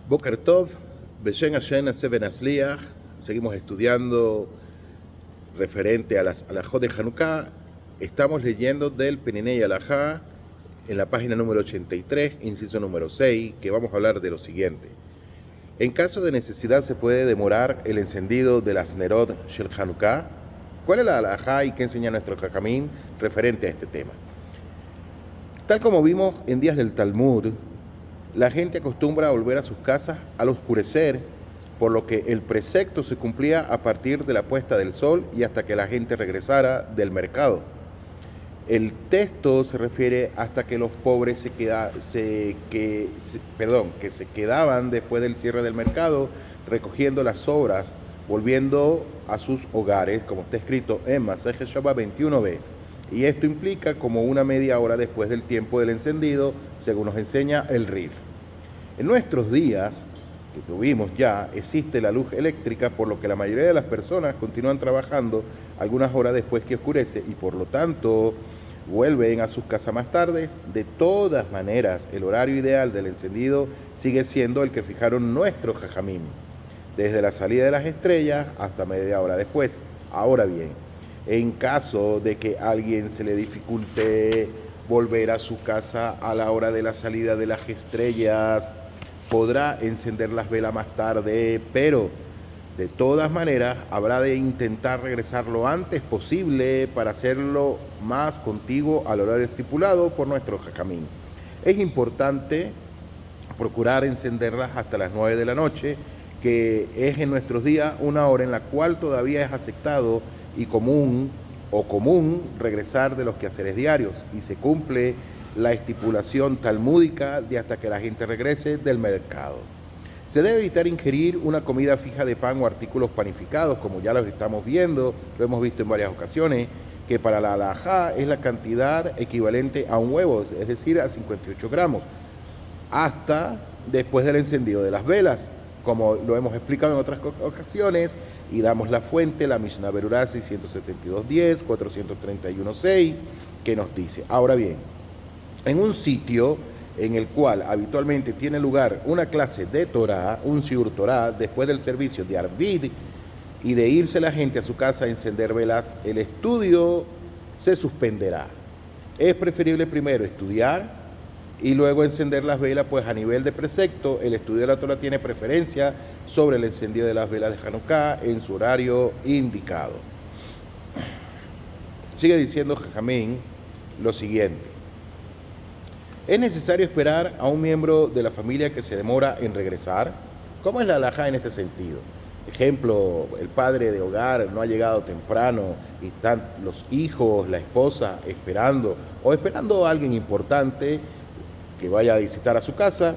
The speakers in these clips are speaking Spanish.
Boker Tov, Beshen Hashem Aseh Ben Asliach. Seguimos estudiando referente a las alajot de Hanukkah. Estamos leyendo del Peninei Alajá en la página número 83, inciso número 6, que vamos a hablar de lo siguiente. En caso de necesidad, ¿se puede demorar el encendido de las Nerot Shel Hanukkah? ¿Cuál es la alajá y qué enseña nuestro Jajamín referente a este tema? Tal como vimos en días del Talmud, la gente acostumbra a volver a sus casas al oscurecer, por lo que el precepto se cumplía a partir de la puesta del sol y hasta que la gente regresara del mercado. El texto se refiere hasta que los pobres que se quedaban después del cierre del mercado recogiendo las sobras, volviendo a sus hogares, como está escrito en Masejet Shabbat 21b. Y esto implica como una media hora después del tiempo del encendido, según nos enseña el Rif. En nuestros días, que tuvimos ya, existe la luz eléctrica, por lo que la mayoría de las personas continúan trabajando algunas horas después que oscurece y por lo tanto vuelven a sus casas más tarde. De todas maneras, el horario ideal del encendido sigue siendo el que fijaron nuestros jajamim, desde la salida de las estrellas hasta media hora después. Ahora bien, en caso de que a alguien se le dificulte volver a su casa a la hora de la salida de las estrellas, podrá encender las velas más tarde, pero de todas maneras habrá de intentar regresar lo antes posible para hacerlo más contiguo al horario estipulado por nuestro jajamín. Es importante procurar encenderlas hasta las 9 de la noche, que es en nuestros días una hora en la cual todavía es aceptado y común regresar de los quehaceres diarios, y se cumple la estipulación talmúdica de hasta que la gente regrese del mercado. Se debe evitar ingerir una comida fija de pan o artículos panificados, como ya los estamos viendo, lo hemos visto en varias ocasiones, que para la halajá es la cantidad equivalente a un huevo, es decir, a 58 gramos, hasta después del encendido de las velas, como lo hemos explicado en otras ocasiones, y damos la fuente, la Mishnah Berurah 672.10, 431.6, que nos dice: ahora bien, en un sitio en el cual habitualmente tiene lugar una clase de Torah, un Shiur Torah, después del servicio de Arvid y de irse la gente a su casa a encender velas, el estudio se suspenderá. Es preferible primero estudiar y luego encender las velas, pues a nivel de precepto, el estudio de la Torah tiene preferencia sobre el encendido de las velas de Hanukkah en su horario indicado. Sigue diciendo Jajamín lo siguiente: ¿es necesario esperar a un miembro de la familia que se demora en regresar? ¿Cómo es la halajá en este sentido? Ejemplo, el padre de hogar no ha llegado temprano y están los hijos, la esposa esperando a alguien importante que vaya a visitar a su casa.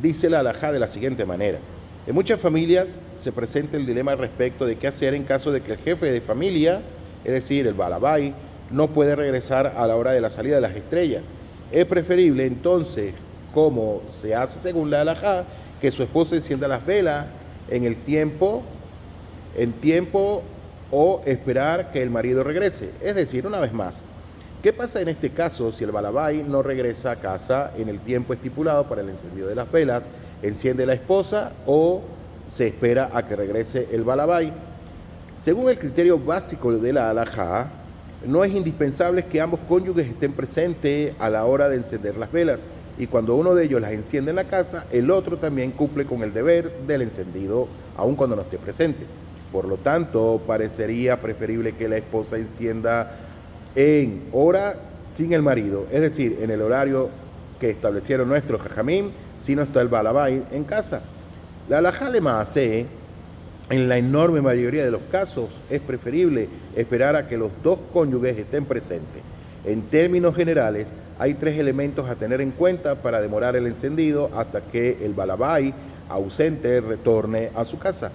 Dice la halajá de la siguiente manera: en muchas familias se presenta el dilema respecto de qué hacer en caso de que el jefe de familia, es decir, el balabay, no puede regresar a la hora de la salida de las estrellas. Es preferible entonces, como se hace según la halajá, que su esposa encienda las velas en tiempo o esperar que el marido regrese. Es decir, una vez más, ¿qué pasa en este caso si el balabay no regresa a casa en el tiempo estipulado para el encendido de las velas? ¿Enciende la esposa o se espera a que regrese el balabay? Según el criterio básico de la halajá, no es indispensable que ambos cónyuges estén presentes a la hora de encender las velas, y cuando uno de ellos las enciende en la casa, el otro también cumple con el deber del encendido, aun cuando no esté presente. Por lo tanto, parecería preferible que la esposa encienda en hora sin el marido, es decir, en el horario que establecieron nuestros jajamim, si no está el balabay en casa. La halajá le maaseh, en la enorme mayoría de los casos, es preferible esperar a que los dos cónyuges estén presentes. En términos generales, hay 3 elementos a tener en cuenta para demorar el encendido hasta que el balabay ausente retorne a su casa.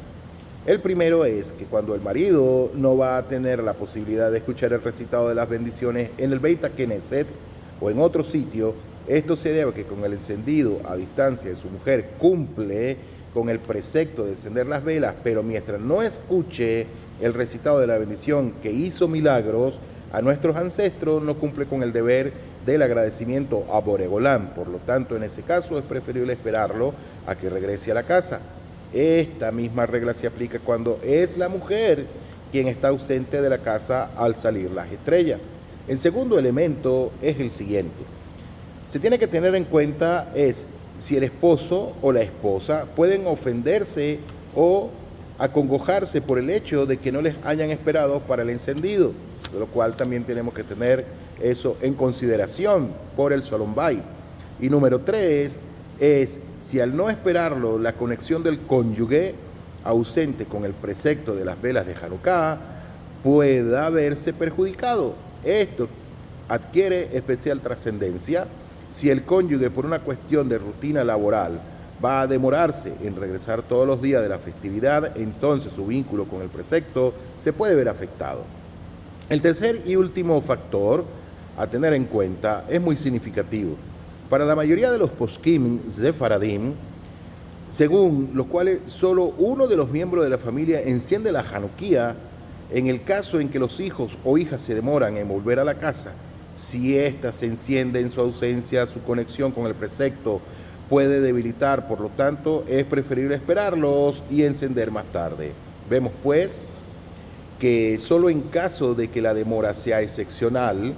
El primero es que cuando el marido no va a tener la posibilidad de escuchar el recitado de las bendiciones en el Beit HaKnesset o en otro sitio, esto se debe a que con el encendido a distancia de su mujer cumple con el precepto de encender las velas, pero mientras no escuche el recitado de la bendición que hizo milagros a nuestros ancestros, no cumple con el deber del agradecimiento a Boregolán. Por lo tanto, en ese caso es preferible esperarlo a que regrese a la casa. Esta misma regla se aplica cuando es la mujer quien está ausente de la casa al salir las estrellas. El segundo elemento es el siguiente. Se tiene que tener en cuenta es si el esposo o la esposa pueden ofenderse o acongojarse por el hecho de que no les hayan esperado para el encendido, de lo cual también tenemos que tener eso en consideración por el Shalom Bayit. Y número 3 es si al no esperarlo la conexión del cónyuge ausente con el precepto de las velas de Hanukkah pueda verse perjudicado. Esto adquiere especial trascendencia si el cónyuge por una cuestión de rutina laboral va a demorarse en regresar todos los días de la festividad, entonces su vínculo con el precepto se puede ver afectado. El tercer y último factor a tener en cuenta es muy significativo. Para la mayoría de los poskim sefaradim, según los cuales solo uno de los miembros de la familia enciende la Hanukkah, en el caso en que los hijos o hijas se demoran en volver a la casa, si ésta se enciende en su ausencia, su conexión con el precepto puede debilitar, por lo tanto es preferible esperarlos y encender más tarde. Vemos pues que solo en caso de que la demora sea excepcional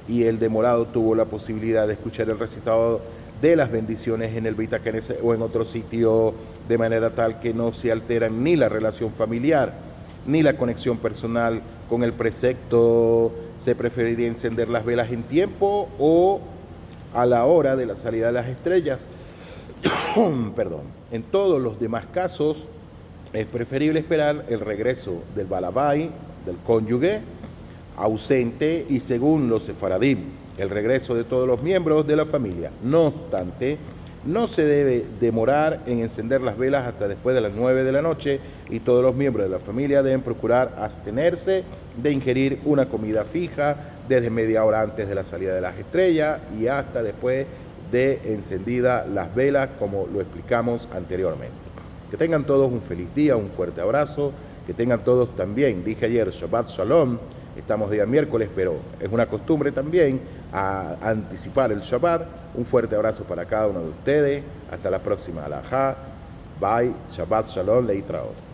y el demorado tuvo la posibilidad de escuchar el recitado de las bendiciones en el Beit HaKnesset o en otro sitio de manera tal que no se alteran ni la relación familiar ni la conexión personal con el precepto, se preferiría encender las velas en tiempo o a la hora de la salida de las estrellas. Perdón. En todos los demás casos es preferible esperar el regreso del balabái, del cónyuge ausente, y según los sefaradim, el regreso de todos los miembros de la familia. No obstante, no se debe demorar en encender las velas hasta después de las 9 de la noche y todos los miembros de la familia deben procurar abstenerse de ingerir una comida fija desde media hora antes de la salida de las estrellas y hasta después de encendidas las velas, como lo explicamos anteriormente. Que tengan todos un feliz día, un fuerte abrazo, que tengan todos también, dije ayer, Shabbat Shalom. Estamos día miércoles, pero es una costumbre también a anticipar el Shabbat. Un fuerte abrazo para cada uno de ustedes. Hasta la próxima. Alajá. Bye. Shabbat Shalom. Leitraot.